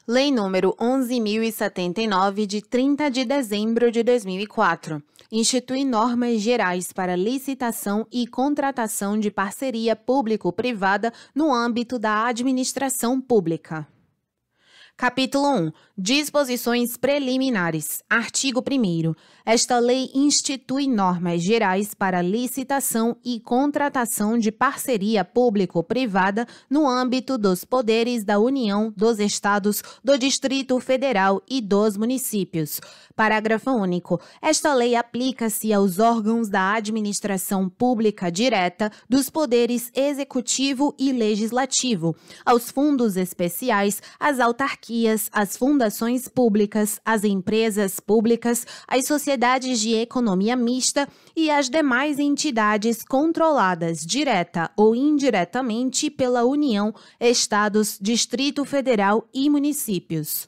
Lei número 11.079, de 30 de dezembro de 2004, institui normas gerais para licitação e contratação de parceria público-privada no âmbito da administração pública. Capítulo 1. Disposições preliminares. Artigo 1º. Esta lei institui normas gerais para licitação e contratação de parceria público-privada no âmbito dos poderes da União, dos Estados, do Distrito Federal e dos municípios. Parágrafo único. Esta lei aplica-se aos órgãos da administração pública direta, dos poderes executivo e legislativo, aos fundos especiais, às autarquias, às fundações públicas, às empresas públicas, às sociedades de economia mista e às demais entidades controladas direta ou indiretamente pela União, Estados, Distrito Federal e municípios.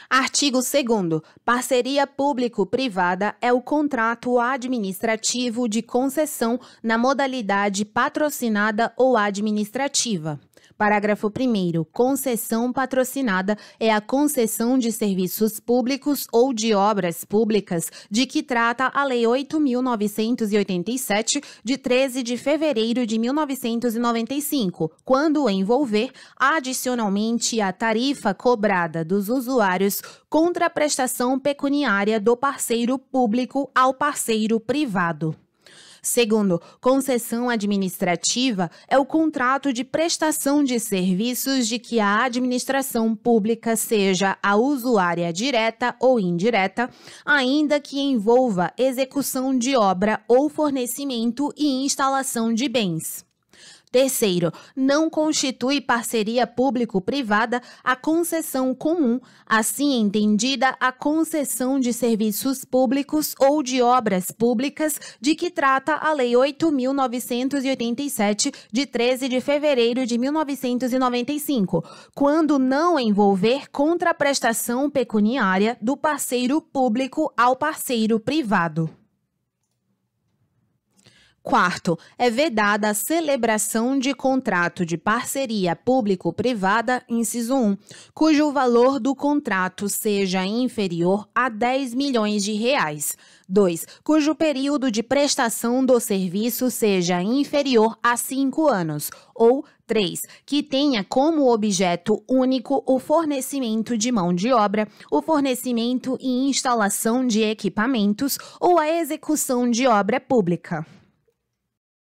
Artigo 2º. Parceria público-privada é o contrato administrativo de concessão na modalidade patrocinada ou administrativa. Parágrafo 1º. Concessão patrocinada é a concessão de serviços públicos ou de obras públicas de que trata a Lei 8.987, de 13 de fevereiro de 1995, quando envolver, adicionalmente à tarifa cobrada dos usuários, contra a prestação pecuniária do parceiro público ao parceiro privado. Segundo, concessão administrativa é o contrato de prestação de serviços de que a administração pública seja a usuária direta ou indireta, ainda que envolva execução de obra ou fornecimento e instalação de bens. Terceiro, não constitui parceria público-privada a concessão comum, assim entendida a concessão de serviços públicos ou de obras públicas de que trata a Lei 8.987, de 13 de fevereiro de 1995, quando não envolver contraprestação pecuniária do parceiro público ao parceiro privado. Quarto, é vedada a celebração de contrato de parceria público-privada, inciso 1, cujo valor do contrato seja inferior a R$10 milhões. 2. Cujo período de prestação do serviço seja inferior a 5 anos. Ou 3. Que tenha como objeto único o fornecimento de mão de obra, o fornecimento e instalação de equipamentos ou a execução de obra pública.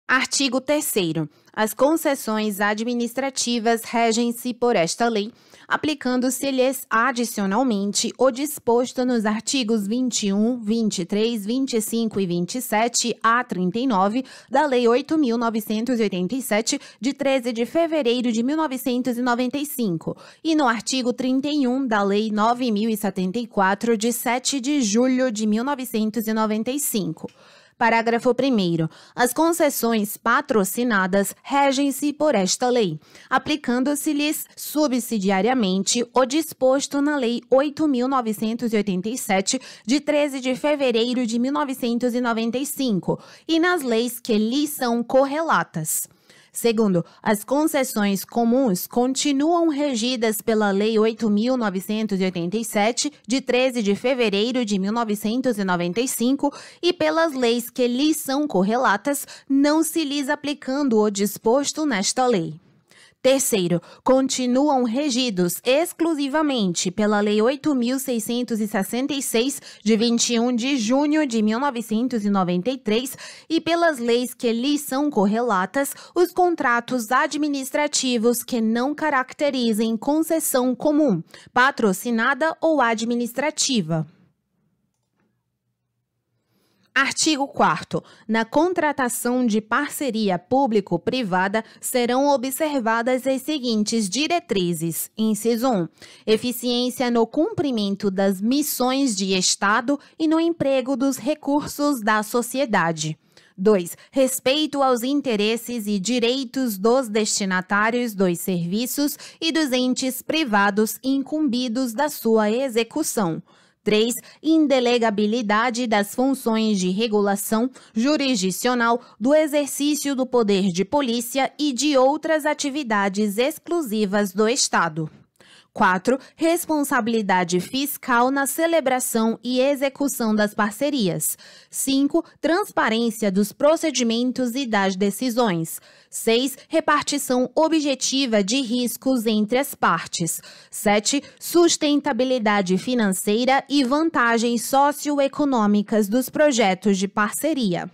Artigo 3º. As concessões administrativas regem-se por esta lei, aplicando-se-lhes adicionalmente o disposto nos artigos 21, 23, 25 e 27 a 39 da Lei 8.987, de 13 de fevereiro de 1995, e no artigo 31 da Lei 9.074, de 7 de julho de 1995. Parágrafo 1º. As concessões patrocinadas regem-se por esta lei, aplicando-se-lhes subsidiariamente o disposto na Lei 8.987, de 13 de fevereiro de 1995, e nas leis que lhes são correlatas. Segundo, as concessões comuns continuam regidas pela Lei 8.987, de 13 de fevereiro de 1995, e pelas leis que lhes são correlatas, não se lhes aplicando o disposto nesta lei. Terceiro, continuam regidos exclusivamente pela Lei 8.666, de 21 de junho de 1993, e pelas leis que lhes são correlatas, os contratos administrativos que não caracterizem concessão comum, patrocinada ou administrativa. Artigo 4º. Na contratação de parceria público-privada serão observadas as seguintes diretrizes. Inciso 1. Eficiência no cumprimento das missões de Estado e no emprego dos recursos da sociedade. 2. Respeito aos interesses e direitos dos destinatários dos serviços e dos entes privados incumbidos da sua execução. 3. Indelegabilidade das funções de regulação jurisdicional do exercício do poder de polícia e de outras atividades exclusivas do Estado. 4. Responsabilidade fiscal na celebração e execução das parcerias. 5. Transparência dos procedimentos e das decisões. 6. Repartição objetiva de riscos entre as partes. 7. Sustentabilidade financeira e vantagens socioeconômicas dos projetos de parceria.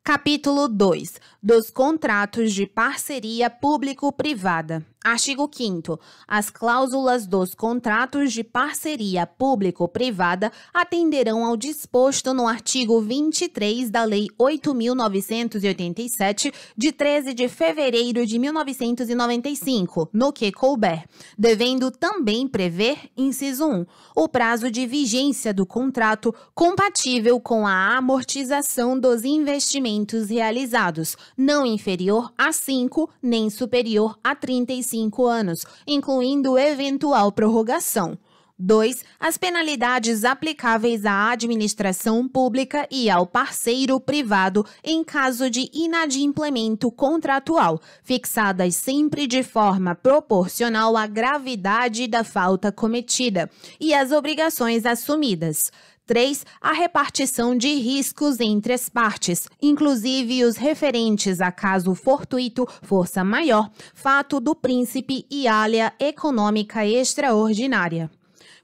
Capítulo 2. Dos contratos de parceria público-privada. Artigo 5º. As cláusulas dos contratos de parceria público-privada atenderão ao disposto no artigo 23 da Lei 8.987, de 13 de fevereiro de 1995, no que couber, devendo também prever, inciso 1, o prazo de vigência do contrato compatível com a amortização dos investimentos realizados, não inferior a 5, nem superior a 35 anos, incluindo eventual prorrogação. 2. As penalidades aplicáveis à administração pública e ao parceiro privado em caso de inadimplemento contratual, fixadas sempre de forma proporcional à gravidade da falta cometida e às obrigações assumidas. 3. A repartição de riscos entre as partes, inclusive os referentes a caso fortuito, força maior, fato do príncipe e alha econômica extraordinária.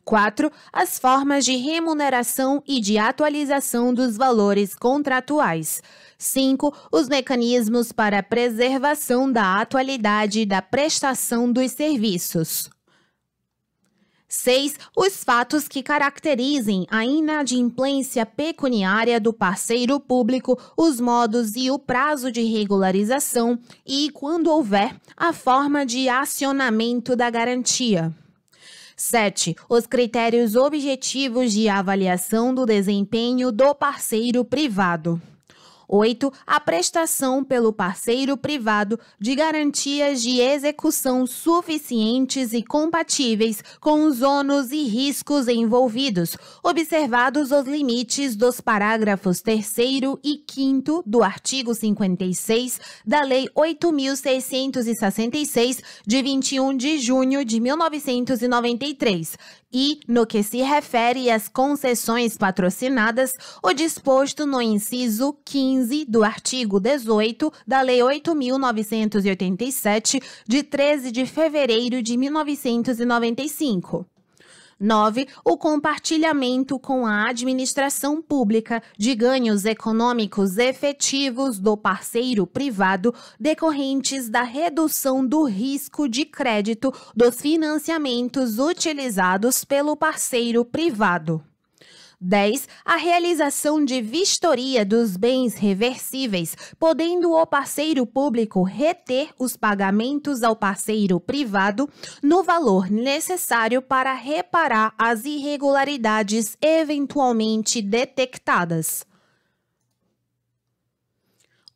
4. As formas de remuneração e de atualização dos valores contratuais. 5. Os mecanismos para a preservação da atualidade da prestação dos serviços. 6. Os fatos que caracterizem a inadimplência pecuniária do parceiro público, os modos e o prazo de regularização e, quando houver, a forma de acionamento da garantia. 7. Os critérios objetivos de avaliação do desempenho do parceiro privado. 8. A prestação pelo parceiro privado de garantias de execução suficientes e compatíveis com os ônus e riscos envolvidos, observados os limites dos parágrafos 3º e 5º do artigo 56 da Lei 8.666, de 21 de junho de 1993, e, no que se refere às concessões patrocinadas, o disposto no inciso 15 do artigo 18 da Lei 8.987, de 13 de fevereiro de 1995. 9. O compartilhamento com a administração pública de ganhos econômicos efetivos do parceiro privado decorrentes da redução do risco de crédito dos financiamentos utilizados pelo parceiro privado. 10. A realização de vistoria dos bens reversíveis, podendo o parceiro público reter os pagamentos ao parceiro privado no valor necessário para reparar as irregularidades eventualmente detectadas.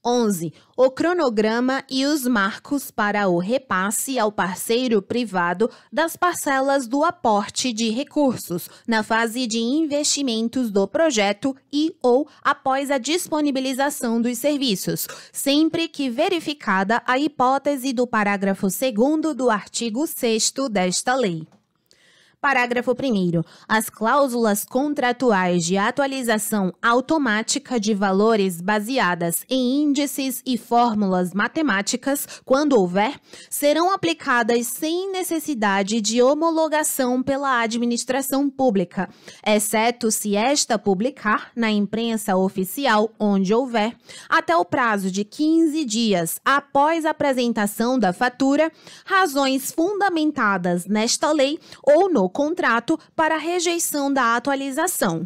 11. O cronograma e os marcos para o repasse ao parceiro privado das parcelas do aporte de recursos na fase de investimentos do projeto e ou após a disponibilização dos serviços, sempre que verificada a hipótese do parágrafo 2º do artigo 6º desta lei. Parágrafo 1º. As cláusulas contratuais de atualização automática de valores baseadas em índices e fórmulas matemáticas, quando houver, serão aplicadas sem necessidade de homologação pela administração pública, exceto se esta publicar na imprensa oficial, onde houver, até o prazo de 15 dias após a apresentação da fatura, razões fundamentadas nesta lei ou no contrato para rejeição da atualização.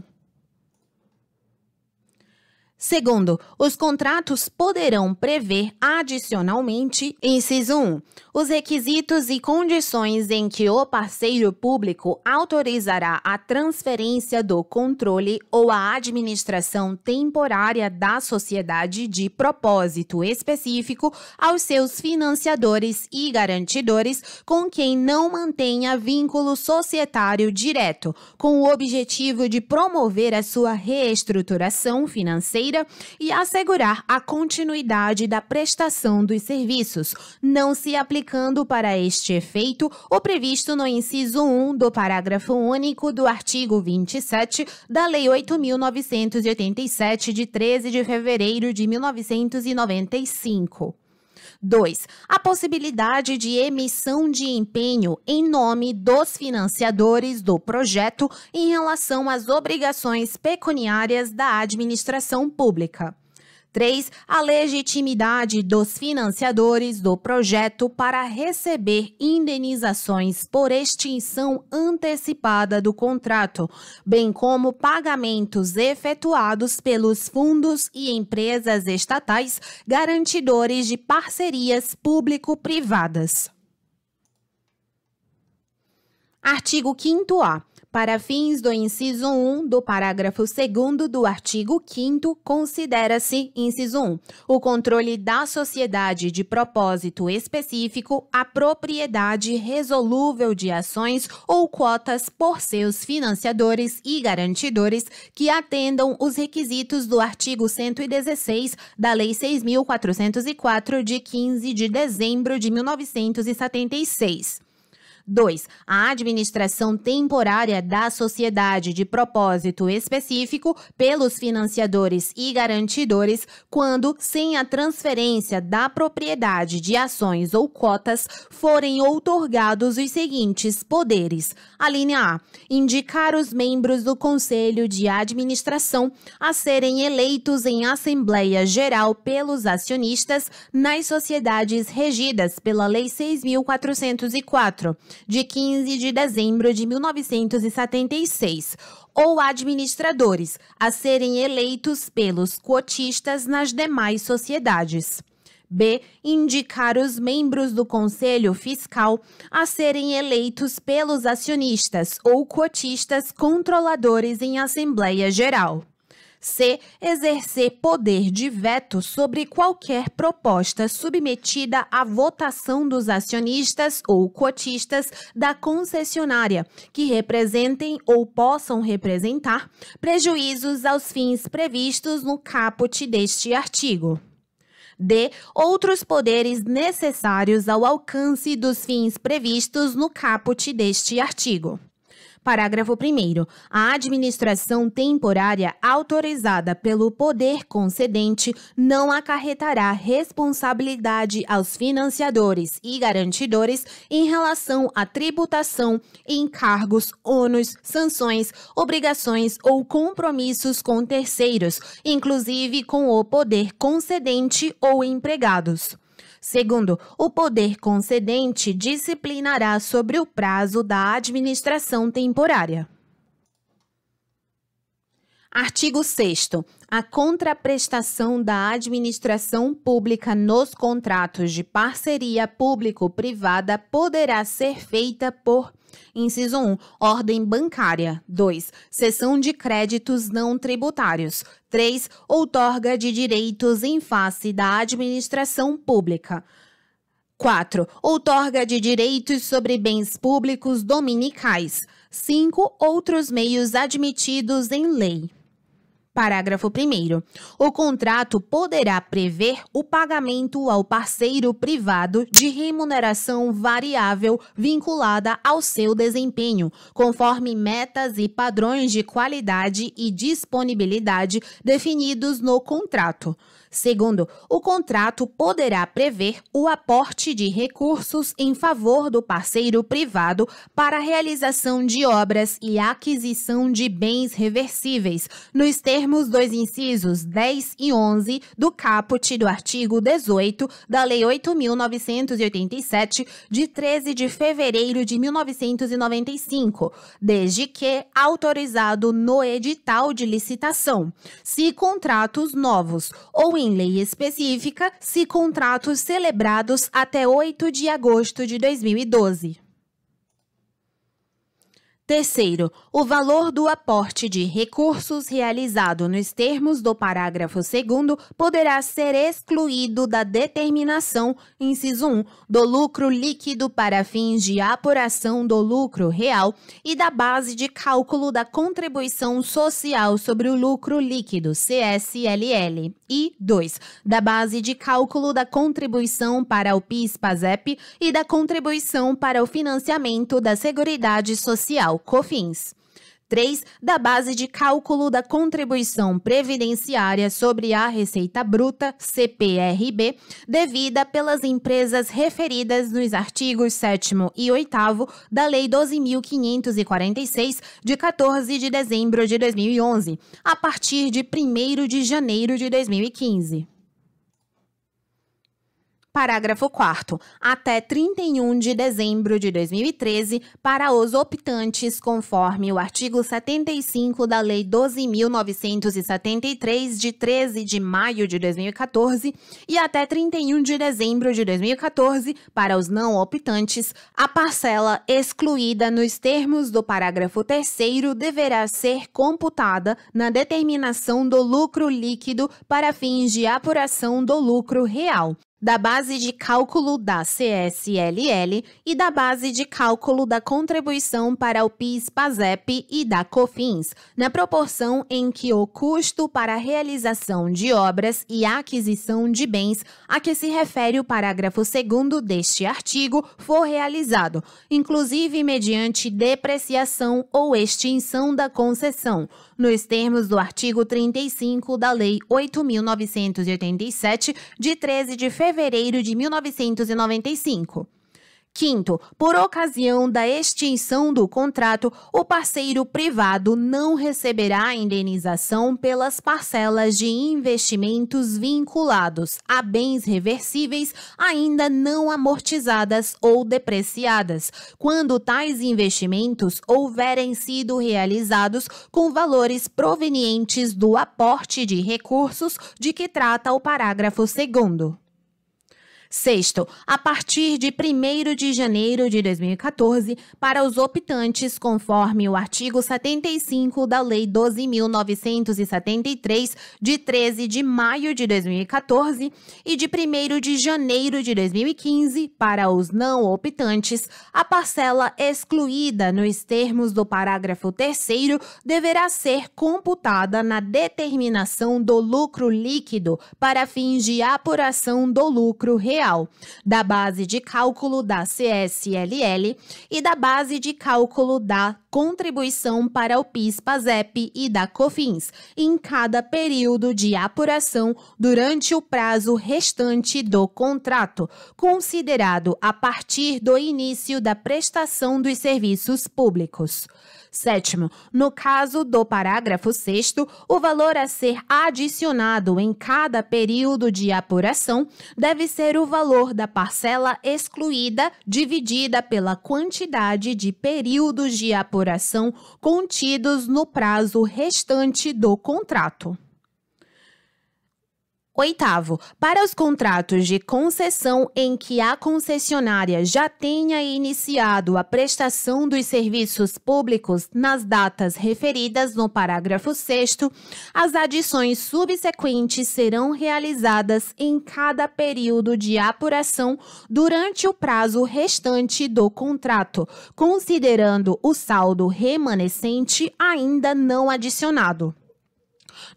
Segundo, os contratos poderão prever adicionalmente, inciso 1, os requisitos e condições em que o parceiro público autorizará a transferência do controle ou a administração temporária da sociedade de propósito específico aos seus financiadores e garantidores com quem não mantenha vínculo societário direto, com o objetivo de promover a sua reestruturação financeira e assegurar a continuidade da prestação dos serviços, não se aplicando para este efeito o previsto no inciso 1 do parágrafo único do artigo 27 da Lei 8.987, de 13 de fevereiro de 1995. 2. A possibilidade de emissão de empenho em nome dos financiadores do projeto em relação às obrigações pecuniárias da administração pública. 3. A legitimidade dos financiadores do projeto para receber indenizações por extinção antecipada do contrato, bem como pagamentos efetuados pelos fundos e empresas estatais garantidores de parcerias público-privadas. Artigo 5º-A. Para fins do inciso 1 do parágrafo 2º do artigo 5º, considera-se, inciso 1, o controle da sociedade de propósito específico, a propriedade resolúvel de ações ou cotas por seus financiadores e garantidores que atendam os requisitos do artigo 116 da Lei 6.404, de 15 de dezembro de 1976. 2. A administração temporária da sociedade de propósito específico pelos financiadores e garantidores quando, sem a transferência da propriedade de ações ou cotas, forem outorgados os seguintes poderes. A linha A. Indicar os membros do Conselho de Administração a serem eleitos em Assembleia Geral pelos acionistas nas sociedades regidas pela Lei 6.404, de 15 de dezembro de 1976, ou administradores, a serem eleitos pelos cotistas nas demais sociedades. B. Indicar os membros do Conselho Fiscal a serem eleitos pelos acionistas ou cotistas controladores em Assembleia Geral. C. Exercer poder de veto sobre qualquer proposta submetida à votação dos acionistas ou cotistas da concessionária que representem ou possam representar prejuízos aos fins previstos no caput deste artigo. D. Outros poderes necessários ao alcance dos fins previstos no caput deste artigo. Parágrafo 1º. A administração temporária autorizada pelo poder concedente não acarretará responsabilidade aos financiadores e garantidores em relação à tributação, encargos, ônus, sanções, obrigações ou compromissos com terceiros, inclusive com o poder concedente ou empregados. Segundo, o poder concedente disciplinará sobre o prazo da administração temporária. Artigo 6º. A contraprestação da administração pública nos contratos de parceria público-privada poderá ser feita por: inciso 1, ordem bancária. 2, cessão de créditos não tributários. 3, outorga de direitos em face da administração pública. 4, outorga de direitos sobre bens públicos dominicais. 5, outros meios admitidos em lei. Parágrafo 1º. O contrato poderá prever o pagamento ao parceiro privado de remuneração variável vinculada ao seu desempenho, conforme metas e padrões de qualidade e disponibilidade definidos no contrato. Segundo, o contrato poderá prever o aporte de recursos em favor do parceiro privado para a realização de obras e aquisição de bens reversíveis, nos termos dos incisos 10 e 11 do caput do artigo 18 da Lei 8.987, de 13 de fevereiro de 1995, desde que autorizado no edital de licitação, se contratos novos, ou em lei específica, se contratos celebrados até 8 de agosto de 2012. Terceiro, o valor do aporte de recursos realizado nos termos do parágrafo 2º poderá ser excluído da determinação, inciso 1, do lucro líquido para fins de apuração do lucro real e da base de cálculo da contribuição social sobre o lucro líquido, CSLL, e 2, da base de cálculo da contribuição para o PIS/PASEP e da contribuição para o financiamento da Seguridade Social, COFINS. 3. Da base de cálculo da contribuição previdenciária sobre a receita bruta, CPRB, devida pelas empresas referidas nos artigos 7º e 8º da Lei 12.546, de 14 de dezembro de 2011, a partir de 1º de janeiro de 2015. Parágrafo 4º. Até 31 de dezembro de 2013, para os optantes, conforme o artigo 75 da Lei 12.973, de 13 de maio de 2014, e até 31 de dezembro de 2014, para os não optantes, a parcela excluída nos termos do parágrafo 3º deverá ser computada na determinação do lucro líquido para fins de apuração do lucro real, da base de cálculo da CSLL e da base de cálculo da contribuição para o PIS/PASEP e da COFINS, na proporção em que o custo para a realização de obras e aquisição de bens a que se refere o parágrafo 2º deste artigo for realizado, inclusive mediante depreciação ou extinção da concessão, nos termos do artigo 35 da Lei 8.987, de 13 de fevereiro de 1995. Quinto, por ocasião da extinção do contrato, o parceiro privado não receberá indenização pelas parcelas de investimentos vinculados a bens reversíveis ainda não amortizadas ou depreciadas, quando tais investimentos houverem sido realizados com valores provenientes do aporte de recursos de que trata o parágrafo 2º. Sexto, a partir de 1º de janeiro de 2014, para os optantes, conforme o artigo 75 da Lei 12.973, de 13 de maio de 2014, e de 1º de janeiro de 2015, para os não optantes, a parcela excluída nos termos do parágrafo 3º deverá ser computada na determinação do lucro líquido para fins de apuração do lucro real, da base de cálculo da CSLL e da base de cálculo da contribuição para o PIS/PASEP e da COFINS, em cada período de apuração durante o prazo restante do contrato, considerado a partir do início da prestação dos serviços públicos. Sétimo, no caso do parágrafo 6º, o valor a ser adicionado em cada período de apuração deve ser o valor da parcela excluída dividida pela quantidade de períodos de apuração contidos no prazo restante do contrato. Oitavo, para os contratos de concessão em que a concessionária já tenha iniciado a prestação dos serviços públicos nas datas referidas no parágrafo 6º, as adições subsequentes serão realizadas em cada período de apuração durante o prazo restante do contrato, considerando o saldo remanescente ainda não adicionado.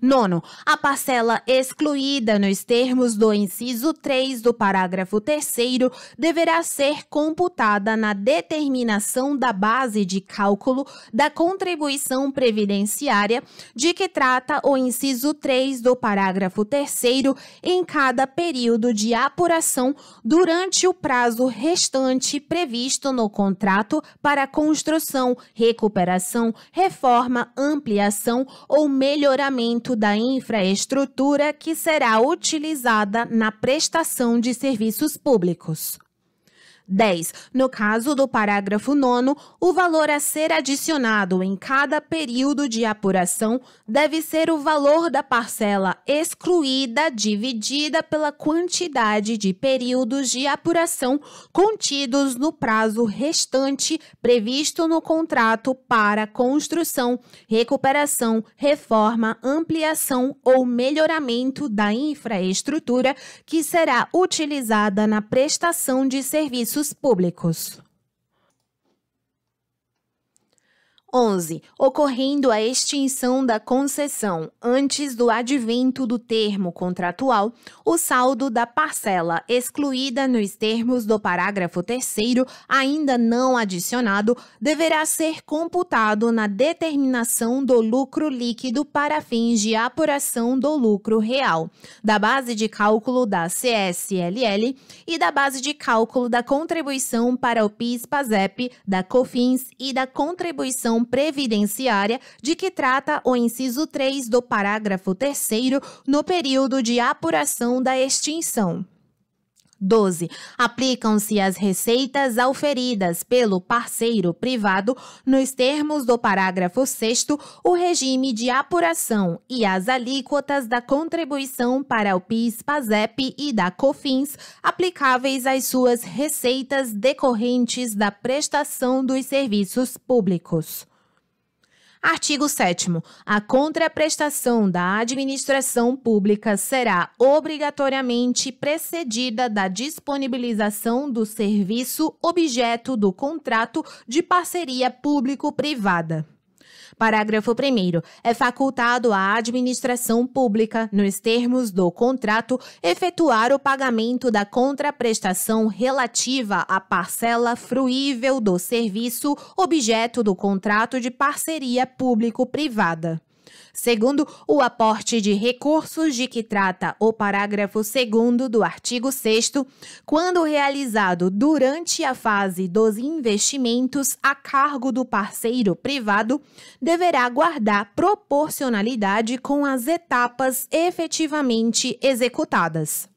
Nono, a parcela excluída nos termos do inciso 3 do parágrafo 3º deverá ser computada na determinação da base de cálculo da contribuição previdenciária de que trata o inciso 3 do parágrafo 3º em cada período de apuração durante o prazo restante previsto no contrato para construção, recuperação, reforma, ampliação ou melhoramento da infraestrutura que será utilizada na prestação de serviços públicos. 10. No caso do parágrafo 9º, o valor a ser adicionado em cada período de apuração deve ser o valor da parcela excluída dividida pela quantidade de períodos de apuração contidos no prazo restante previsto no contrato para construção, recuperação, reforma, ampliação ou melhoramento da infraestrutura que será utilizada na prestação de serviços públicos. 11. Ocorrendo a extinção da concessão antes do advento do termo contratual, o saldo da parcela excluída nos termos do parágrafo 3º, ainda não adicionado, deverá ser computado na determinação do lucro líquido para fins de apuração do lucro real, da base de cálculo da CSLL e da base de cálculo da contribuição para o PIS/PASEP, da COFINS e da contribuição previdenciária de que trata o inciso 3 do parágrafo 3º no período de apuração da extinção. 12. Aplicam-se as receitas auferidas pelo parceiro privado nos termos do parágrafo 6º, o regime de apuração e as alíquotas da contribuição para o PIS/PASEP e da COFINS aplicáveis às suas receitas decorrentes da prestação dos serviços públicos. Artigo 7º. A contraprestação da administração pública será obrigatoriamente precedida da disponibilização do serviço objeto do contrato de parceria público-privada. Parágrafo 1º. É facultado à administração pública, nos termos do contrato, efetuar o pagamento da contraprestação relativa à parcela fruível do serviço objeto do contrato de parceria público-privada. Segundo, o aporte de recursos de que trata o parágrafo 2º do artigo 6º, quando realizado durante a fase dos investimentos a cargo do parceiro privado, deverá guardar proporcionalidade com as etapas efetivamente executadas.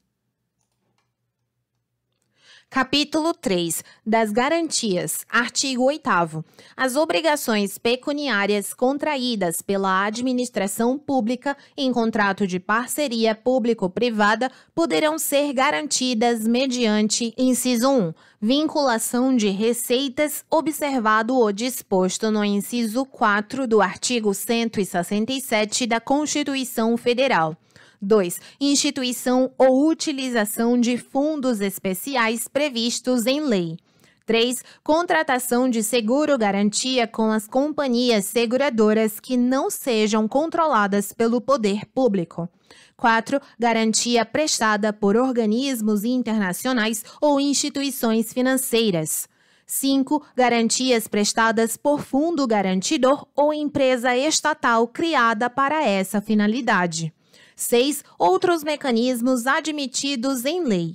Capítulo 3. Das garantias. Artigo 8º. As obrigações pecuniárias contraídas pela administração pública em contrato de parceria público-privada poderão ser garantidas mediante, inciso 1, vinculação de receitas, observado o disposto no inciso 4 do artigo 167 da Constituição Federal. 2. Instituição ou utilização de fundos especiais previstos em lei. 3. Contratação de seguro-garantia com as companhias seguradoras que não sejam controladas pelo poder público. 4. Garantia prestada por organismos internacionais ou instituições financeiras. 5. Garantias prestadas por fundo garantidor ou empresa estatal criada para essa finalidade. 6. Outros mecanismos admitidos em lei.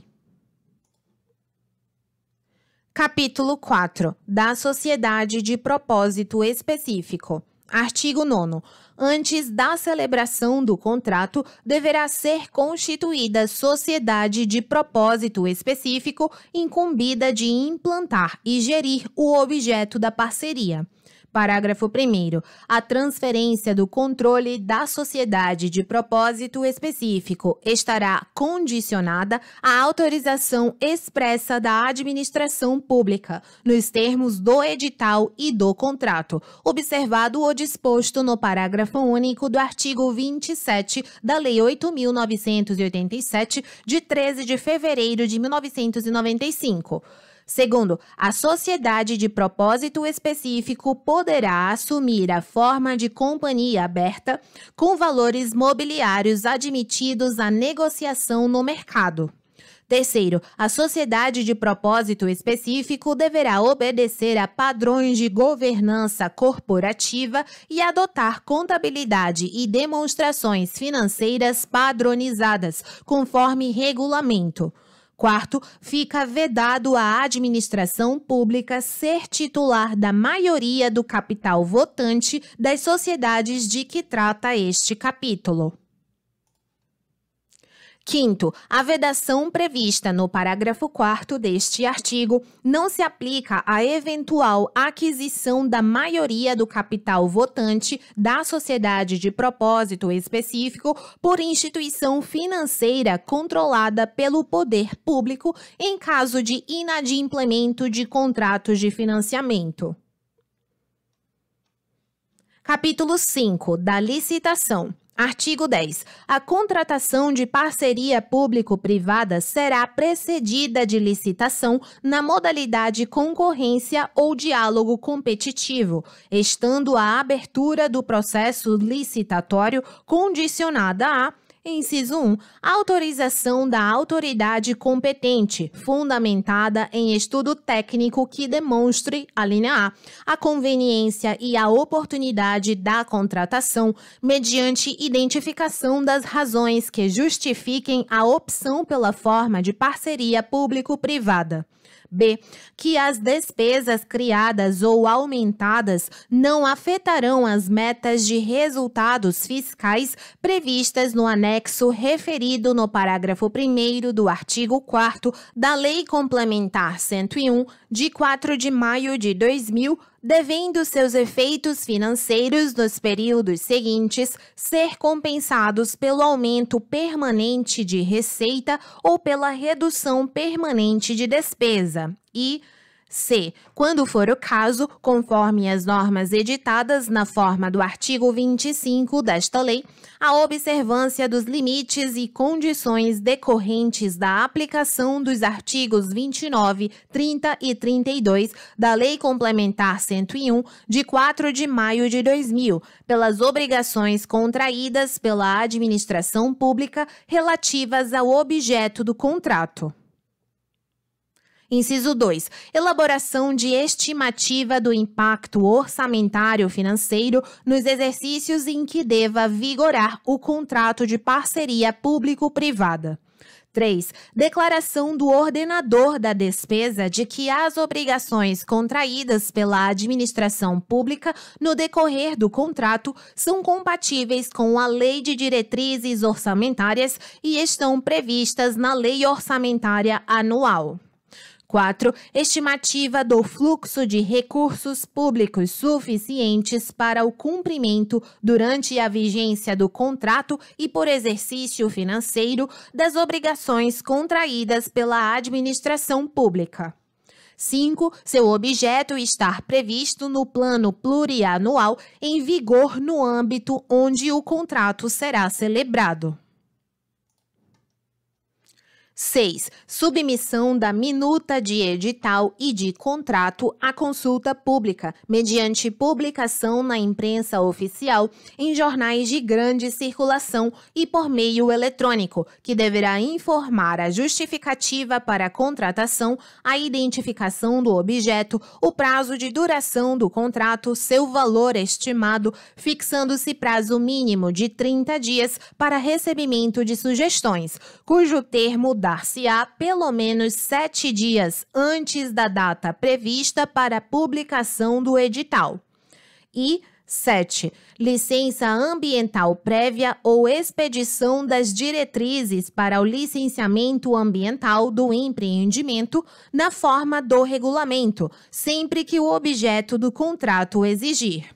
Capítulo 4. Da sociedade de propósito específico. Artigo 9º. Antes da celebração do contrato, deverá ser constituída sociedade de propósito específico incumbida de implantar e gerir o objeto da parceria. Parágrafo 1º. A transferência do controle da sociedade de propósito específico estará condicionada à autorização expressa da administração pública, nos termos do edital e do contrato, observado o disposto no parágrafo único do artigo 27 da Lei 8.987, de 13 de fevereiro de 1995. Segundo, a sociedade de propósito específico poderá assumir a forma de companhia aberta com valores mobiliários admitidos à negociação no mercado. Terceiro, a sociedade de propósito específico deverá obedecer a padrões de governança corporativa e adotar contabilidade e demonstrações financeiras padronizadas, conforme regulamento. Quarto, fica vedado à administração pública ser titular da maioria do capital votante das sociedades de que trata este capítulo. Quinto, a vedação prevista no parágrafo 4º deste artigo não se aplica à eventual aquisição da maioria do capital votante da sociedade de propósito específico por instituição financeira controlada pelo poder público em caso de inadimplemento de contratos de financiamento. Capítulo 5 da licitação. Artigo 10. A contratação de parceria público-privada será precedida de licitação na modalidade concorrência ou diálogo competitivo, estando a abertura do processo licitatório condicionada a: Inciso 1. Autorização da autoridade competente, fundamentada em estudo técnico que demonstre, alínea A conveniência e a oportunidade da contratação, mediante identificação das razões que justifiquem a opção pela forma de parceria público-privada. B. Que as despesas criadas ou aumentadas não afetarão as metas de resultados fiscais previstas no anexo referido no parágrafo 1º do artigo 4º da Lei Complementar 101, de 4 de maio de 2000, devendo seus efeitos financeiros nos períodos seguintes ser compensados pelo aumento permanente de receita ou pela redução permanente de despesa. E C. Quando for o caso, conforme as normas editadas na forma do artigo 25 desta lei, a observância dos limites e condições decorrentes da aplicação dos artigos 29, 30 e 32 da Lei Complementar 101, de 4 de maio de 2000, pelas obrigações contraídas pela administração pública relativas ao objeto do contrato. Inciso 2. Elaboração de estimativa do impacto orçamentário financeiro nos exercícios em que deva vigorar o contrato de parceria público-privada. 3. Declaração do ordenador da despesa de que as obrigações contraídas pela administração pública no decorrer do contrato são compatíveis com a Lei de Diretrizes Orçamentárias e estão previstas na Lei Orçamentária Anual. 4. Estimativa do fluxo de recursos públicos suficientes para o cumprimento, durante a vigência do contrato e por exercício financeiro, das obrigações contraídas pela administração pública. 5. Seu objeto estar previsto no plano plurianual em vigor no âmbito onde o contrato será celebrado. 6. Submissão da minuta de edital e de contrato à consulta pública, mediante publicação na imprensa oficial, em jornais de grande circulação e por meio eletrônico, que deverá informar a justificativa para a contratação, a identificação do objeto, o prazo de duração do contrato, seu valor estimado, fixando-se prazo mínimo de 30 dias para recebimento de sugestões, cujo termo dar-se-á pelo menos 7 dias antes da data prevista para a publicação do edital. E 7. Licença ambiental prévia ou expedição das diretrizes para o licenciamento ambiental do empreendimento na forma do regulamento, sempre que o objeto do contrato exigir.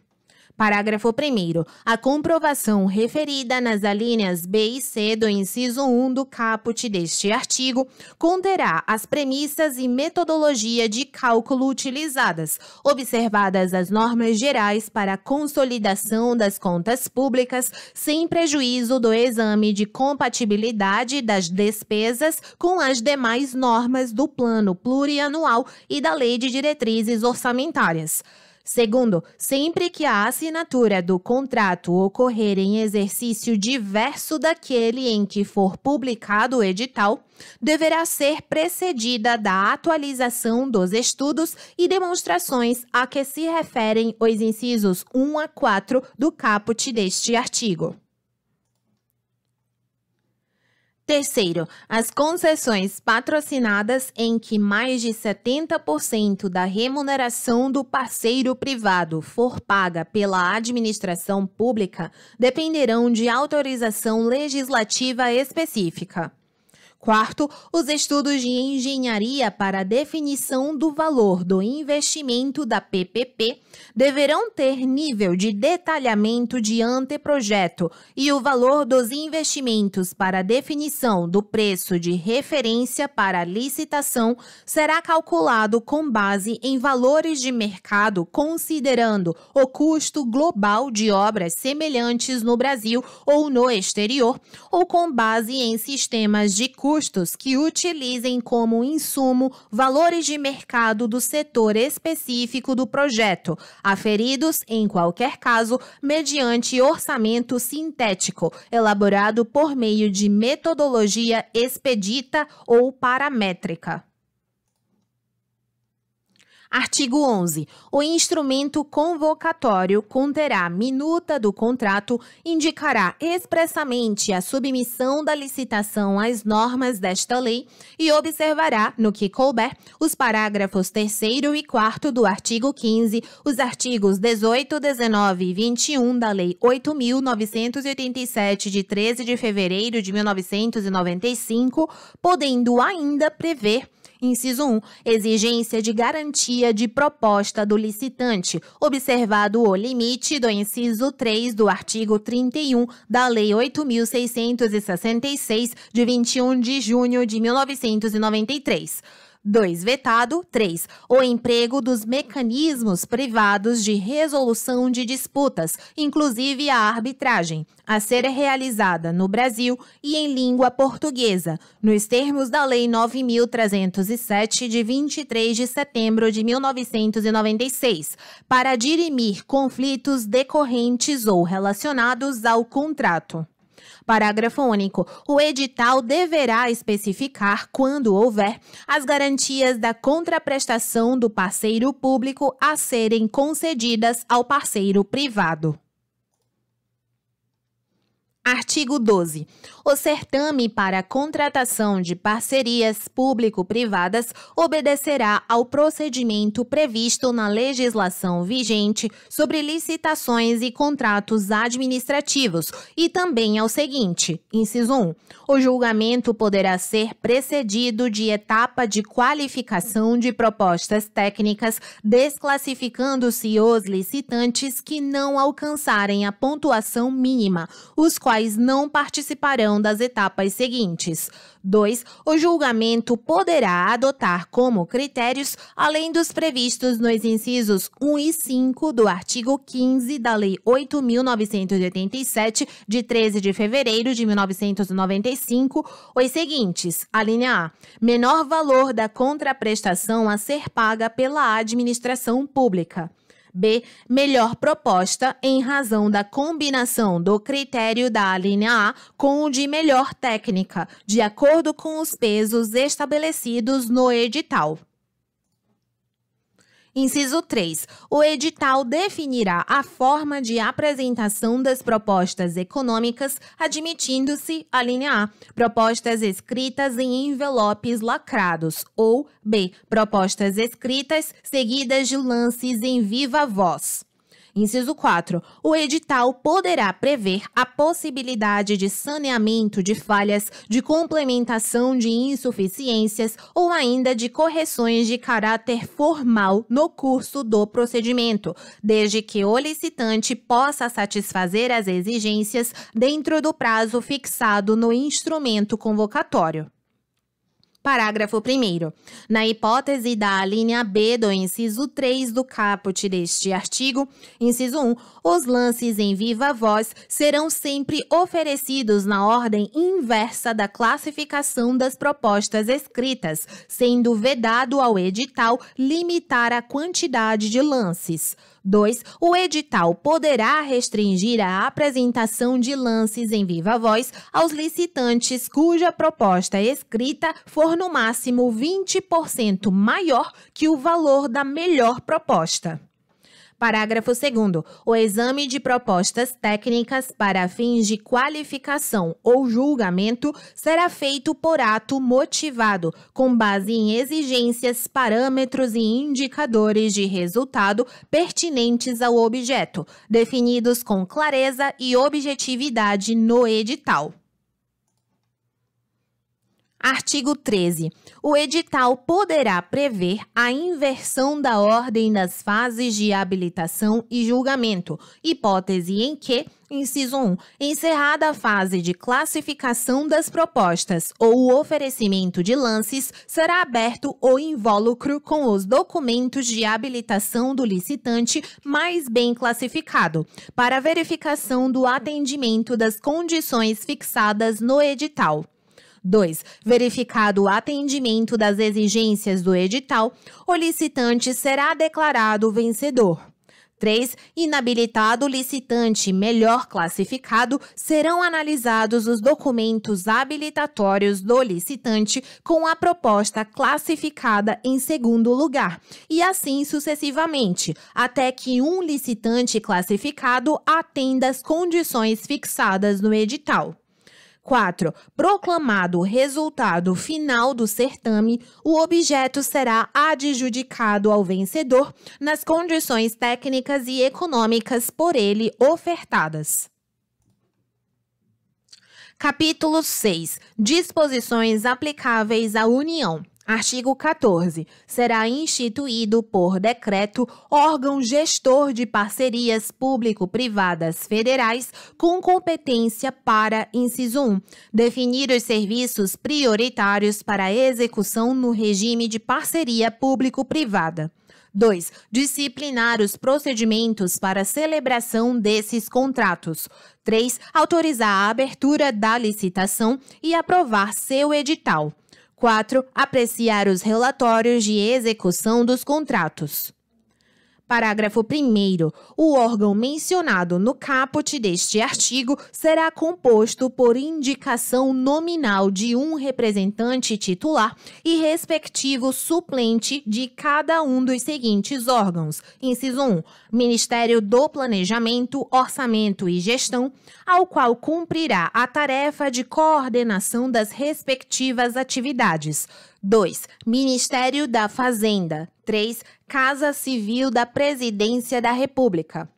Parágrafo 1º. A comprovação referida nas alíneas B e C do inciso 1 do caput deste artigo conterá as premissas e metodologia de cálculo utilizadas, observadas as normas gerais para a consolidação das contas públicas, sem prejuízo do exame de compatibilidade das despesas com as demais normas do Plano Plurianual e da Lei de Diretrizes Orçamentárias. Segundo, sempre que a assinatura do contrato ocorrer em exercício diverso daquele em que for publicado o edital, deverá ser precedida da atualização dos estudos e demonstrações a que se referem os incisos 1 a 4 do caput deste artigo. Terceiro, as concessões patrocinadas em que mais de 70% da remuneração do parceiro privado for paga pela administração pública dependerão de autorização legislativa específica. Quarto, os estudos de engenharia para a definição do valor do investimento da PPP deverão ter nível de detalhamento de anteprojeto e o valor dos investimentos para a definição do preço de referência para a licitação será calculado com base em valores de mercado, considerando o custo global de obras semelhantes no Brasil ou no exterior, ou com base em sistemas de custos que utilizem como insumo valores de mercado do setor específico do projeto, aferidos, em qualquer caso, mediante orçamento sintético, elaborado por meio de metodologia expedita ou paramétrica. Artigo 11. O instrumento convocatório conterá minuta do contrato, indicará expressamente a submissão da licitação às normas desta lei e observará, no que couber, os parágrafos 3º e 4º do artigo 15, os artigos 18, 19 e 21 da Lei 8.987, de 13 de fevereiro de 1995, podendo ainda prever: Inciso 1. Exigência de garantia de proposta do licitante, observado o limite do inciso 3 do artigo 31 da Lei 8.666, de 21 de junho de 1993. 2. Vetado. 3. O emprego dos mecanismos privados de resolução de disputas, inclusive a arbitragem, a ser realizada no Brasil e em língua portuguesa, nos termos da Lei 9.307, de 23 de setembro de 1996, para dirimir conflitos decorrentes ou relacionados ao contrato. Parágrafo único. O edital deverá especificar, quando houver, as garantias da contraprestação do parceiro público a serem concedidas ao parceiro privado. Artigo 12. O certame para a contratação de parcerias público-privadas obedecerá ao procedimento previsto na legislação vigente sobre licitações e contratos administrativos e também ao seguinte: inciso 1. O julgamento poderá ser precedido de etapa de qualificação de propostas técnicas, desclassificando-se os licitantes que não alcançarem a pontuação mínima, os quais não participarão das etapas seguintes. 2. O julgamento poderá adotar como critérios, além dos previstos nos incisos 1 e 5 do artigo 15 da Lei 8.987, de 13 de fevereiro de 1995, os seguintes: alínea A. Menor valor da contraprestação a ser paga pela administração pública. B. Melhor proposta em razão da combinação do critério da alínea A com o de melhor técnica, de acordo com os pesos estabelecidos no edital. Inciso 3. O edital definirá a forma de apresentação das propostas econômicas, admitindo-se, alínea A, propostas escritas em envelopes lacrados, ou B, propostas escritas seguidas de lances em viva voz. Inciso 4. O edital poderá prever a possibilidade de saneamento de falhas, de complementação de insuficiências ou ainda de correções de caráter formal no curso do procedimento, desde que o licitante possa satisfazer as exigências dentro do prazo fixado no instrumento convocatório. Parágrafo 1º. Na hipótese da alínea B do inciso 3 do caput deste artigo, inciso 1, os lances em viva voz serão sempre oferecidos na ordem inversa da classificação das propostas escritas, sendo vedado ao edital limitar a quantidade de lances. 2. O edital poderá restringir a apresentação de lances em viva voz aos licitantes cuja proposta escrita for no máximo 20% maior que o valor da melhor proposta. Parágrafo 2º. O exame de propostas técnicas para fins de qualificação ou julgamento será feito por ato motivado, com base em exigências, parâmetros e indicadores de resultado pertinentes ao objeto, definidos com clareza e objetividade no edital. Artigo 13. O edital poderá prever a inversão da ordem das fases de habilitação e julgamento, hipótese em que, inciso 1, encerrada a fase de classificação das propostas ou o oferecimento de lances, será aberto o invólucro com os documentos de habilitação do licitante mais bem classificado, para verificação do atendimento das condições fixadas no edital. 2. Verificado o atendimento das exigências do edital, o licitante será declarado vencedor. 3. Inabilitado o licitante melhor classificado, serão analisados os documentos habilitatórios do licitante com a proposta classificada em segundo lugar, e assim sucessivamente, até que um licitante classificado atenda às condições fixadas no edital. 4. Proclamado o resultado final do certame, o objeto será adjudicado ao vencedor nas condições técnicas e econômicas por ele ofertadas. Capítulo 6. Disposições aplicáveis à União. Artigo 14. Será instituído por decreto órgão gestor de parcerias público-privadas federais com competência para, inciso 1, definir os serviços prioritários para execução no regime de parceria público-privada. 2. Disciplinar os procedimentos para celebração desses contratos. 3. Autorizar a abertura da licitação e aprovar seu edital. 4. Apreciar os relatórios de execução dos contratos. Parágrafo 1º. O órgão mencionado no caput deste artigo será composto por indicação nominal de um representante titular e respectivo suplente de cada um dos seguintes órgãos. Inciso 1. Ministério do Planejamento, Orçamento e Gestão, ao qual cumprirá a tarefa de coordenação das respectivas atividades. 2. Ministério da Fazenda. 3. Casa Civil da Presidência da República.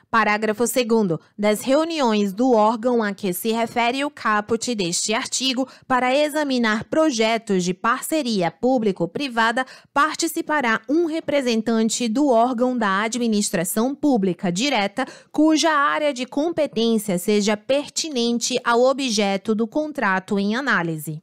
Parágrafo 2º. Das reuniões do órgão a que se refere o caput deste artigo para examinar projetos de parceria público-privada, participará um representante do órgão da administração pública direta, cuja área de competência seja pertinente ao objeto do contrato em análise.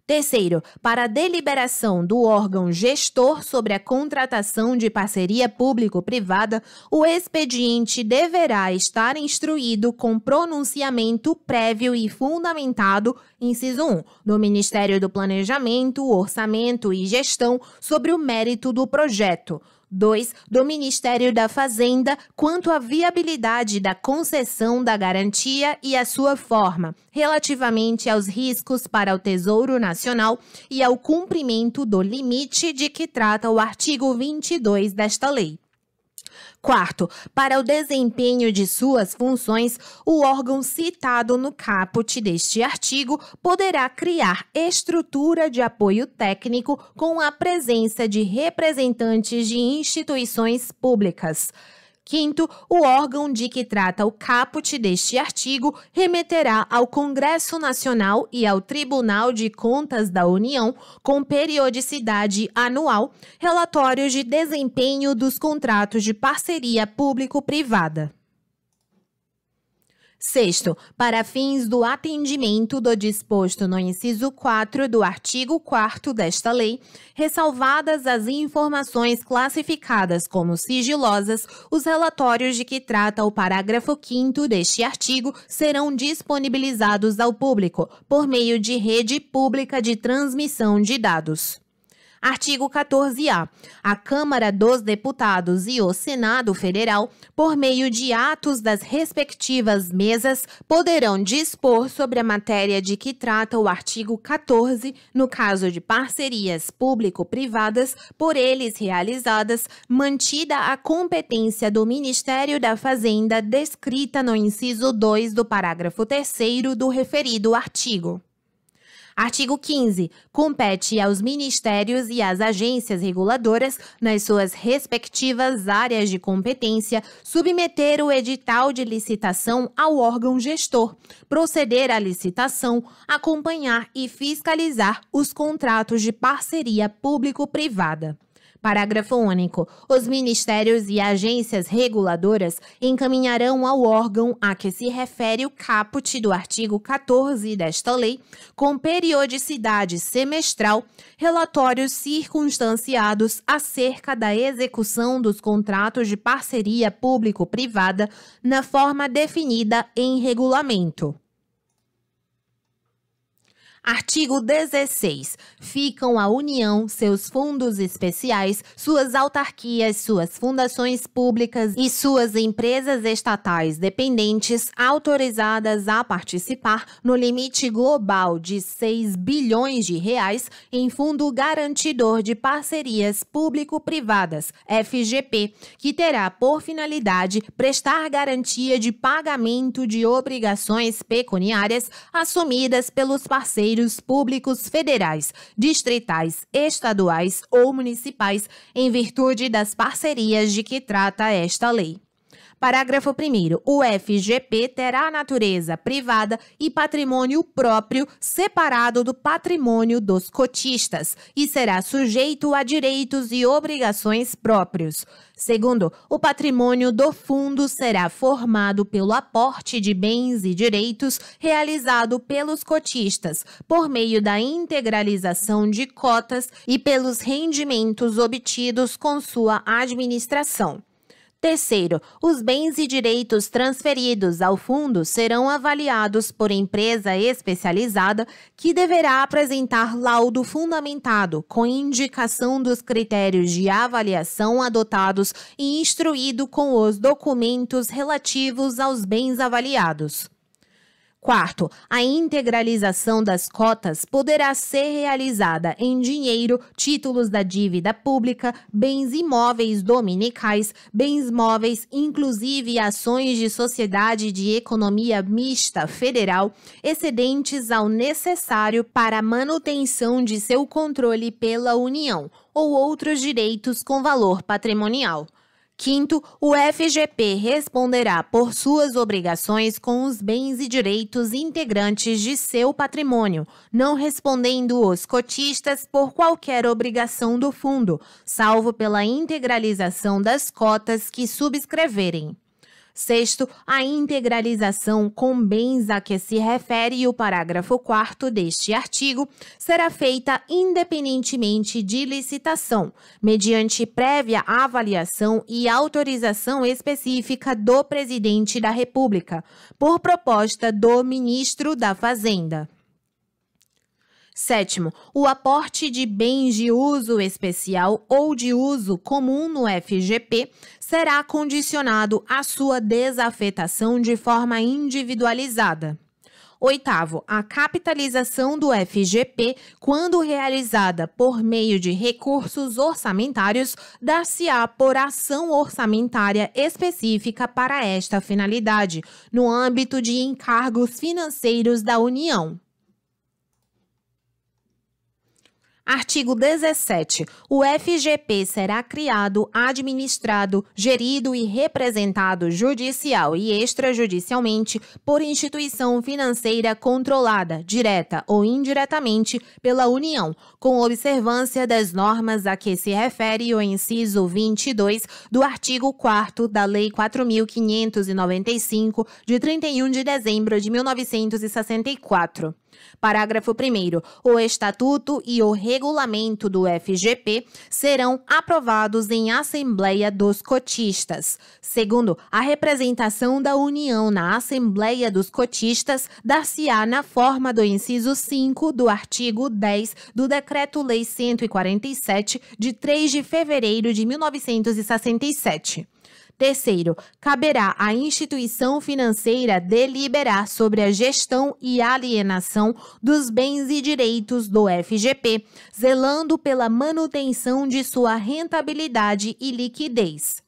Terceiro, para a deliberação do órgão gestor sobre a contratação de parceria público-privada, o expediente deverá estar instruído com pronunciamento prévio e fundamentado, inciso 1, do Ministério do Planejamento, Orçamento e Gestão sobre o mérito do projeto. 2. Do Ministério da Fazenda quanto à viabilidade da concessão da garantia e a sua forma, relativamente aos riscos para o Tesouro Nacional e ao cumprimento do limite de que trata o artigo 22 desta lei. Quarto, para o desempenho de suas funções, o órgão citado no caput deste artigo poderá criar estrutura de apoio técnico com a presença de representantes de instituições públicas. Quinto, o órgão de que trata o caput deste artigo remeterá ao Congresso Nacional e ao Tribunal de Contas da União, com periodicidade anual, relatórios de desempenho dos contratos de parceria público-privada. Sexto, para fins do atendimento do disposto no inciso 4 do artigo 4º desta lei, ressalvadas as informações classificadas como sigilosas, os relatórios de que trata o parágrafo 5º deste artigo serão disponibilizados ao público por meio de rede pública de transmissão de dados. Artigo 14-A. A Câmara dos Deputados e o Senado Federal, por meio de atos das respectivas mesas, poderão dispor sobre a matéria de que trata o artigo 14, no caso de parcerias público-privadas, por eles realizadas, mantida a competência do Ministério da Fazenda descrita no inciso 2 do parágrafo 3º do referido artigo. Artigo 15. Compete aos ministérios e às agências reguladoras, nas suas respectivas áreas de competência, submeter o edital de licitação ao órgão gestor, proceder à licitação, acompanhar e fiscalizar os contratos de parceria público-privada. Parágrafo único. Os ministérios e agências reguladoras encaminharão ao órgão a que se refere o caput do artigo 14 desta lei, com periodicidade semestral, relatórios circunstanciados acerca da execução dos contratos de parceria público-privada na forma definida em regulamento. Artigo 16. Ficam à União, seus fundos especiais, suas autarquias, suas fundações públicas e suas empresas estatais dependentes autorizadas a participar no limite global de 6 bilhões de reais em Fundo Garantidor de Parcerias Público-Privadas, FGP, que terá por finalidade prestar garantia de pagamento de obrigações pecuniárias assumidas pelos parceiros públicos federais, distritais, estaduais ou municipais, em virtude das parcerias de que trata esta lei. Parágrafo 1º. O FGP terá natureza privada e patrimônio próprio separado do patrimônio dos cotistas e será sujeito a direitos e obrigações próprios. Segundo, o patrimônio do fundo será formado pelo aporte de bens e direitos realizado pelos cotistas por meio da integralização de cotas e pelos rendimentos obtidos com sua administração. Terceiro, os bens e direitos transferidos ao fundo serão avaliados por empresa especializada que deverá apresentar laudo fundamentado com indicação dos critérios de avaliação adotados e instruído com os documentos relativos aos bens avaliados. Quarto, a integralização das cotas poderá ser realizada em dinheiro, títulos da dívida pública, bens imóveis dominicais, bens móveis, inclusive ações de sociedade de economia mista federal, excedentes ao necessário para a manutenção de seu controle pela União, ou outros direitos com valor patrimonial. Quinto, o FGP responderá por suas obrigações com os bens e direitos integrantes de seu patrimônio, não respondendo os cotistas por qualquer obrigação do fundo, salvo pela integralização das cotas que subscreverem. Sexto, a integralização com bens a que se refere o parágrafo 4º deste artigo será feita independentemente de licitação, mediante prévia avaliação e autorização específica do Presidente da República, por proposta do Ministro da Fazenda. Sétimo, o aporte de bens de uso especial ou de uso comum no FGP será condicionado à sua desafetação de forma individualizada. Oitavo, a capitalização do FGP, quando realizada por meio de recursos orçamentários, dar-se-á por ação orçamentária específica para esta finalidade, no âmbito de encargos financeiros da União. Artigo 17. O FGP será criado, administrado, gerido e representado judicial e extrajudicialmente por instituição financeira controlada, direta ou indiretamente, pela União, com observância das normas a que se refere o inciso 22 do artigo 4º da Lei 4.595, de 31 de dezembro de 1964. Parágrafo 1º. O Estatuto e o Regulamento do FGP serão aprovados em Assembleia dos Cotistas. Segundo, a representação da União na Assembleia dos Cotistas dar-se-á na forma do inciso 5 do artigo 10 do Decreto-Lei 147, de 3 de fevereiro de 1967. Terceiro, caberá à instituição financeira deliberar sobre a gestão e alienação dos bens e direitos do FGP, zelando pela manutenção de sua rentabilidade e liquidez.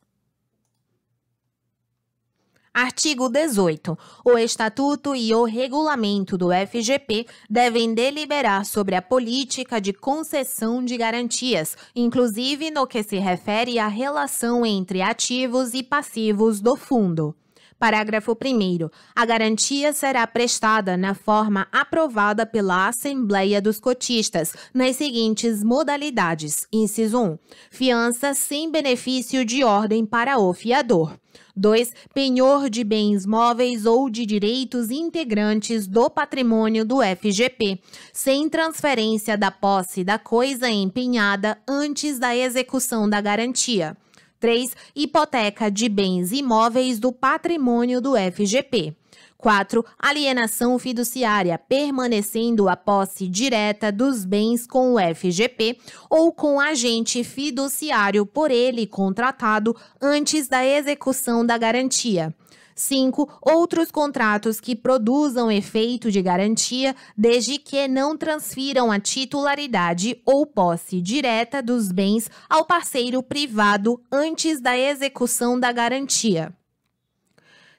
Artigo 18. O Estatuto e o Regulamento do FGP devem deliberar sobre a política de concessão de garantias, inclusive no que se refere à relação entre ativos e passivos do fundo. Parágrafo 1º. A garantia será prestada na forma aprovada pela Assembleia dos Cotistas, nas seguintes modalidades. Inciso 1. Fiança sem benefício de ordem para o fiador. 2. Penhor de bens móveis ou de direitos integrantes do patrimônio do FGP, sem transferência da posse da coisa empenhada antes da execução da garantia. 3. Hipoteca de bens imóveis do patrimônio do FGP. 4. Alienação fiduciária, permanecendo a posse direta dos bens com o FGP ou com agente fiduciário por ele contratado antes da execução da garantia. 5. Outros contratos que produzam efeito de garantia, desde que não transfiram a titularidade ou posse direta dos bens ao parceiro privado antes da execução da garantia.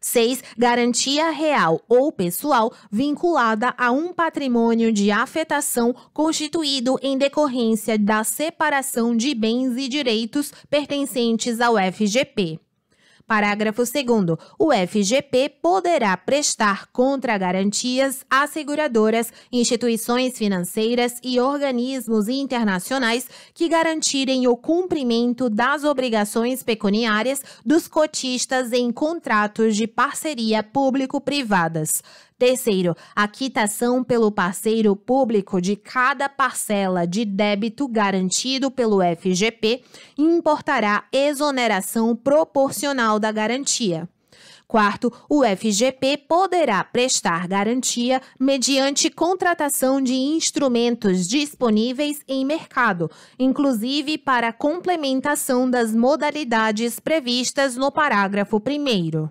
6. Garantia real ou pessoal vinculada a um patrimônio de afetação constituído em decorrência da separação de bens e direitos pertencentes ao FGP. Parágrafo 2º. O FGP poderá prestar contragarantias a seguradoras, instituições financeiras e organismos internacionais que garantirem o cumprimento das obrigações pecuniárias dos cotistas em contratos de parceria público-privadas. Terceiro, a quitação pelo parceiro público de cada parcela de débito garantido pelo FGP importará exoneração proporcional da garantia. Quarto, o FGP poderá prestar garantia mediante contratação de instrumentos disponíveis em mercado, inclusive para complementação das modalidades previstas no parágrafo 1º.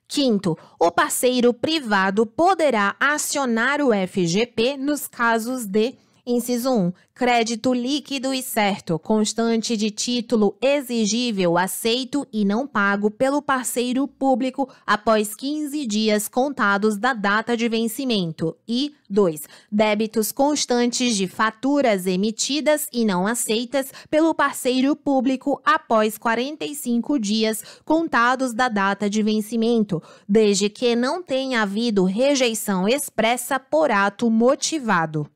Quinto, o parceiro privado poderá acionar o FGP nos casos de: inciso 1. Crédito líquido e certo, constante de título exigível aceito e não pago pelo parceiro público após 15 dias contados da data de vencimento. E 2. Débitos constantes de faturas emitidas e não aceitas pelo parceiro público após 45 dias contados da data de vencimento, desde que não tenha havido rejeição expressa por ato motivado.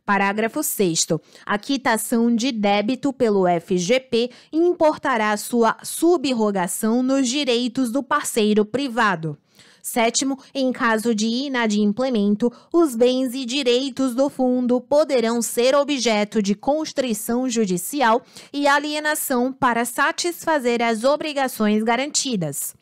Parágrafo 6º. A quitação de débito pelo FGP importará sua subrogação nos direitos do parceiro privado. Sétimo, em caso de inadimplemento, os bens e direitos do fundo poderão ser objeto de constrição judicial e alienação para satisfazer as obrigações garantidas.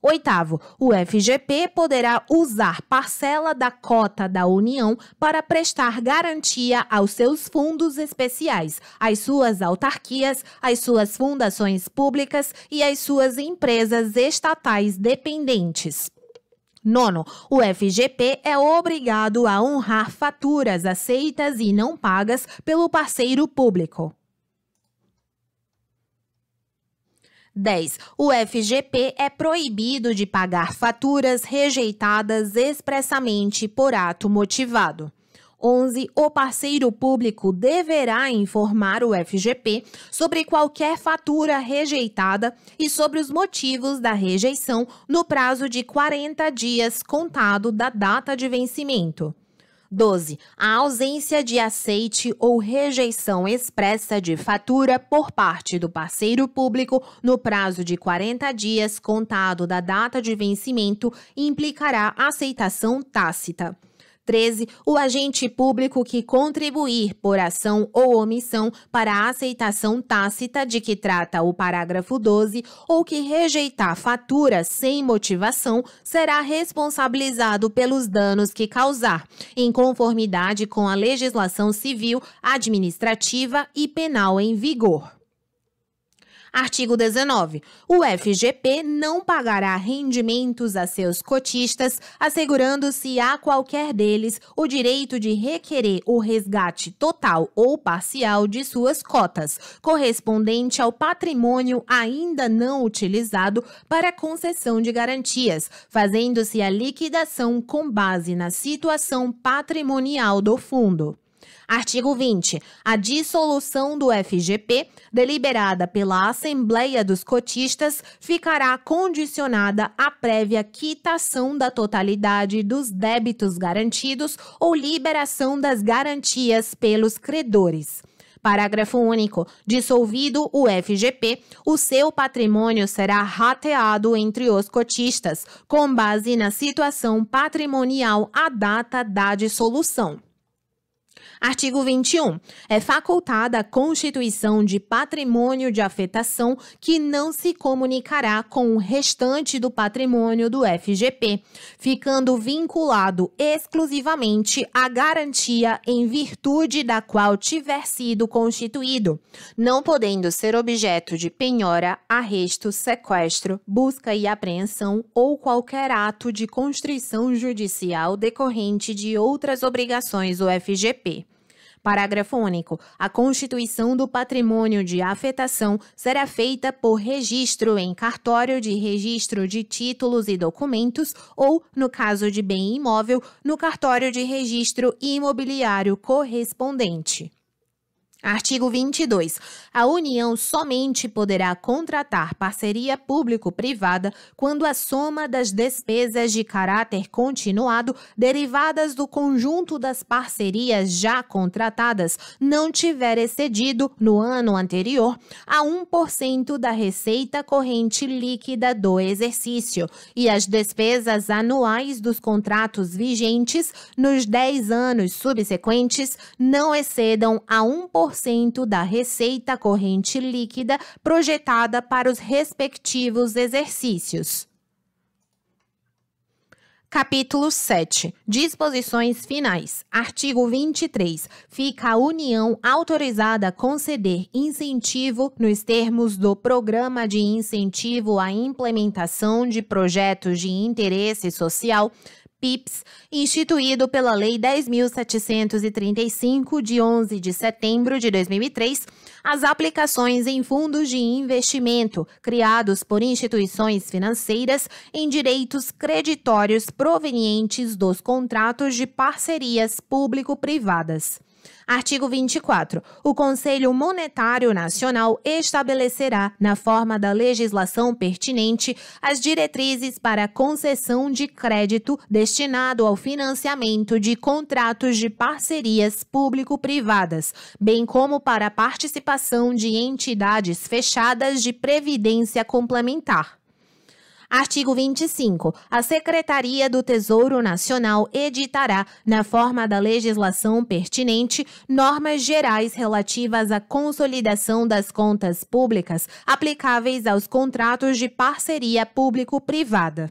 Oitavo, o FGP poderá usar parcela da cota da União para prestar garantia aos seus fundos especiais, às suas autarquias, às suas fundações públicas e às suas empresas estatais dependentes. Nono, o FGP é obrigado a honrar faturas aceitas e não pagas pelo parceiro público. 10. O FGP é proibido de pagar faturas rejeitadas expressamente por ato motivado. 11. O parceiro público deverá informar o FGP sobre qualquer fatura rejeitada e sobre os motivos da rejeição no prazo de 40 dias contado da data de vencimento. 12. A ausência de aceite ou rejeição expressa de fatura por parte do parceiro público no prazo de 40 dias contado da data de vencimento implicará aceitação tácita. 13. O agente público que contribuir por ação ou omissão para a aceitação tácita de que trata o parágrafo 12 ou que rejeitar fatura sem motivação será responsabilizado pelos danos que causar, em conformidade com a legislação civil, administrativa e penal em vigor. Artigo 19. O FGP não pagará rendimentos a seus cotistas, assegurando-se a qualquer deles o direito de requerer o resgate total ou parcial de suas cotas, correspondente ao patrimônio ainda não utilizado para concessão de garantias, fazendo-se a liquidação com base na situação patrimonial do fundo. Artigo 20. A dissolução do FGP, deliberada pela Assembleia dos Cotistas, ficará condicionada à prévia quitação da totalidade dos débitos garantidos ou liberação das garantias pelos credores. Parágrafo único. Dissolvido o FGP, o seu patrimônio será rateado entre os cotistas, com base na situação patrimonial à data da dissolução. Artigo 21. É facultada a constituição de patrimônio de afetação que não se comunicará com o restante do patrimônio do FGP, ficando vinculado exclusivamente à garantia em virtude da qual tiver sido constituído, não podendo ser objeto de penhora, arresto, sequestro, busca e apreensão ou qualquer ato de constrição judicial decorrente de outras obrigações do FGP. Parágrafo único. A constituição do patrimônio de afetação será feita por registro em cartório de registro de títulos e documentos ou, no caso de bem imóvel, no cartório de registro imobiliário correspondente. Artigo 22. A União somente poderá contratar parceria público-privada quando a soma das despesas de caráter continuado derivadas do conjunto das parcerias já contratadas não tiver excedido, no ano anterior, a 1% da receita corrente líquida do exercício e as despesas anuais dos contratos vigentes nos 10 anos subsequentes não excedam a 1% da receita corrente líquida projetada para os respectivos exercícios. Capítulo 7. Disposições finais. Artigo 23. Fica a União autorizada a conceder incentivo nos termos do Programa de Incentivo à Implementação de Projetos de Interesse Social, PIPs, instituído pela Lei 10.735, de 11 de setembro de 2003, as aplicações em fundos de investimento criados por instituições financeiras em direitos creditórios provenientes dos contratos de parcerias público-privadas. Artigo 24. O Conselho Monetário Nacional estabelecerá, na forma da legislação pertinente, as diretrizes para a concessão de crédito destinado ao financiamento de contratos de parcerias público-privadas, bem como para a participação de entidades fechadas de previdência complementar. Artigo 25. A Secretaria do Tesouro Nacional editará, na forma da legislação pertinente, normas gerais relativas à consolidação das contas públicas aplicáveis aos contratos de parceria público-privada.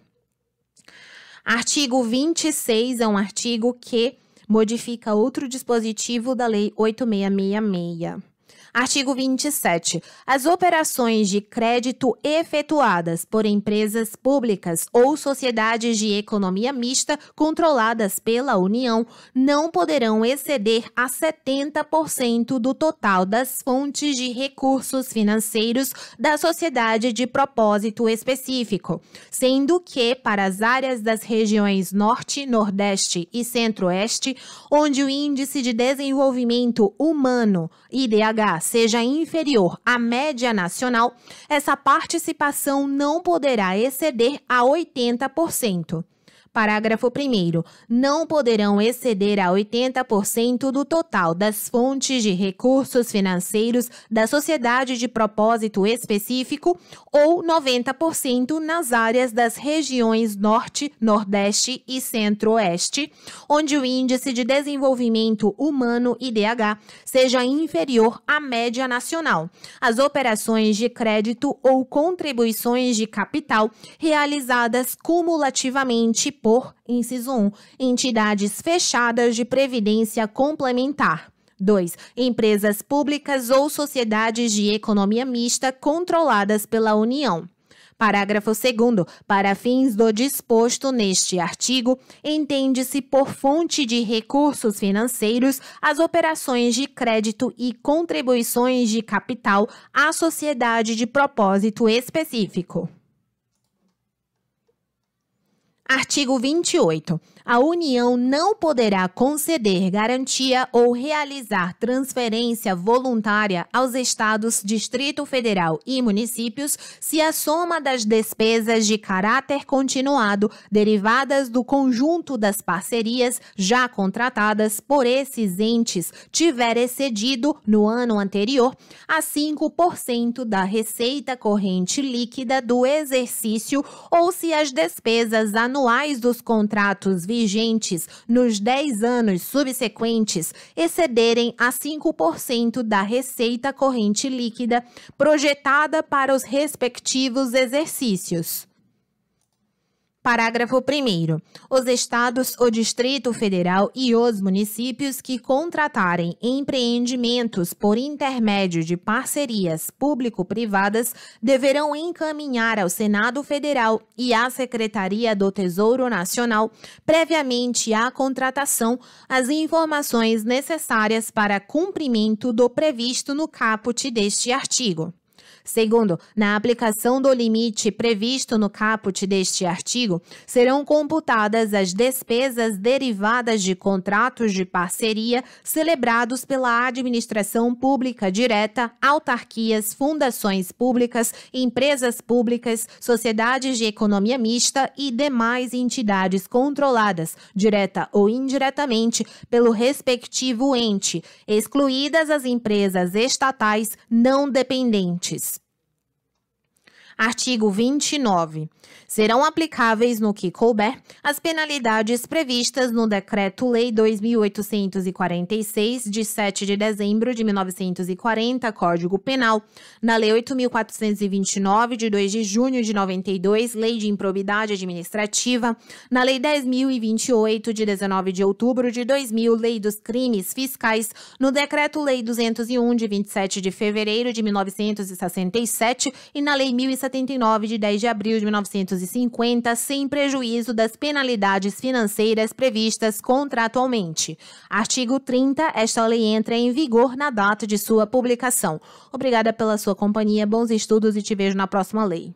Artigo 26 é um artigo que modifica outro dispositivo da Lei 8666. Artigo 27. As operações de crédito efetuadas por empresas públicas ou sociedades de economia mista controladas pela União não poderão exceder a 70% do total das fontes de recursos financeiros da sociedade de propósito específico, sendo que, para as áreas das regiões Norte, Nordeste e Centro-Oeste, onde o Índice de Desenvolvimento Humano, IDH, seja inferior à média nacional, essa participação não poderá exceder a 80%. Parágrafo 1º. Não poderão exceder a 80% do total das fontes de recursos financeiros da sociedade de propósito específico ou 90% nas áreas das regiões Norte, Nordeste e Centro-Oeste, onde o Índice de Desenvolvimento Humano, IDH, seja inferior à média nacional. As operações de crédito ou contribuições de capital realizadas cumulativamente por, inciso 1, entidades fechadas de previdência complementar. 2. Empresas públicas ou sociedades de economia mista controladas pela União. Parágrafo 2º. Para fins do disposto neste artigo, entende-se por fonte de recursos financeiros as operações de crédito e contribuições de capital à sociedade de propósito específico. Artigo 28. A União não poderá conceder garantia ou realizar transferência voluntária aos Estados, Distrito Federal e municípios se a soma das despesas de caráter continuado derivadas do conjunto das parcerias já contratadas por esses entes tiver excedido, no ano anterior, a 5% da receita corrente líquida do exercício ou se as despesas anuais dos contratos vigentes nos 10 anos subsequentes excederem a 5% da receita corrente líquida projetada para os respectivos exercícios. Parágrafo 1º. Os Estados, o Distrito Federal e os municípios que contratarem empreendimentos por intermédio de parcerias público-privadas deverão encaminhar ao Senado Federal e à Secretaria do Tesouro Nacional, previamente à contratação, as informações necessárias para cumprimento do previsto no caput deste artigo. Segundo, na aplicação do limite previsto no caput deste artigo, serão computadas as despesas derivadas de contratos de parceria celebrados pela administração pública direta, autarquias, fundações públicas, empresas públicas, sociedades de economia mista e demais entidades controladas, direta ou indiretamente, pelo respectivo ente, excluídas as empresas estatais não dependentes. Artigo 29. Serão aplicáveis, no que couber, as penalidades previstas no Decreto-Lei 2.846, de 7 de dezembro de 1940, Código Penal, na Lei 8.429, de 2 de junho de 92, Lei de Improbidade Administrativa, na Lei 10.028, de 19 de outubro de 2000, Lei dos Crimes Fiscais, no Decreto-Lei 201, de 27 de fevereiro de 1967 e na Lei 1079, de 10 de abril de 1950, sem prejuízo das penalidades financeiras previstas contratualmente. Artigo 30. Esta lei entra em vigor na data de sua publicação. Obrigada pela sua companhia, bons estudos e te vejo na próxima lei.